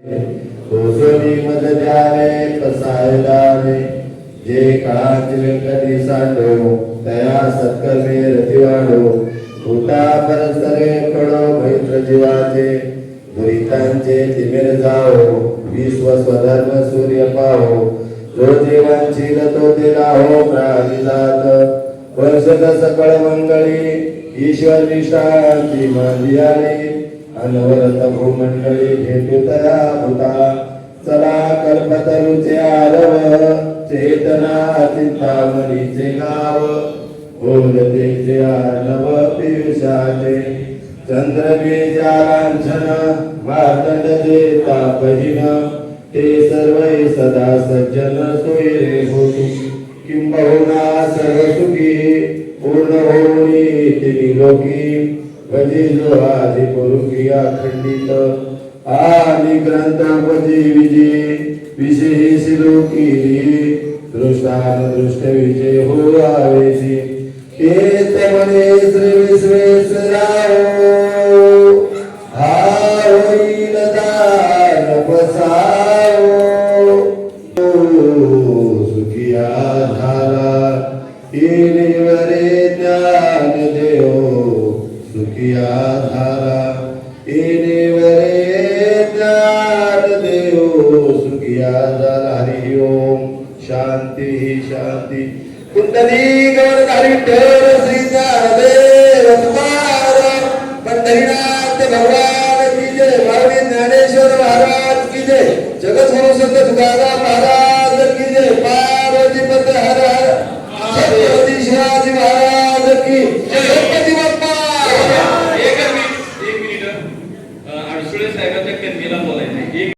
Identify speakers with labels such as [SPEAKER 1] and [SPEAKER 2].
[SPEAKER 1] कोसोनी मज द्यावे कसायदाने जे काळाची व्यंकटी सांडो तया सत्कर्मे रती वाढो भूता परस्परे पडो मैत्र जीवाचे दुरितांचे तिमिर जाओ विश्व स्वधर्म सूर्य पाहो जो जीवांची तो दिला हो प्राणी जात वर्षद सकळ मंगळी ईश्वर विश्रांती माझी आली अनवरत भूमंडळी हेतू तया भूता चला कल्पतरुचे आरव चेतना चिंतामणीचे गाव बोलतेचे आर्णव पियुषाचे चंद्रबीजा लांछन मार्तंड देता बहिण ते सर्व सदा सज्जन सोयरे होती किंबहुना सर्व सुखी पूर्ण होऊनी तिनी लोकी भजिलो आदि पुरुषी अखंडित आदि ग्रंथोपजी विजय विषयी सिलोकी दृष्टानुदृष्ट विजय हो आवेशी केत मने श्री विश्वेश्वराव हा होईल दार बसाव सुखिया झाला इनिवरे ज्ञान देव सुखिया झाला इनिवरे ज्ञान देव सुखिया झाला हरि ओम शांती शांती कुंडली गौरधारी ठेर श्री ज्ञानदेव तुकाराम पंढरीनाथ भगवान की जय महावीर ज्ञानेश्वर महाराज की जय जगत गुरु संत तुकाराम महाराज की जय पार्वती पद हर हर छत्रपती शिवाजी महाराज की जय।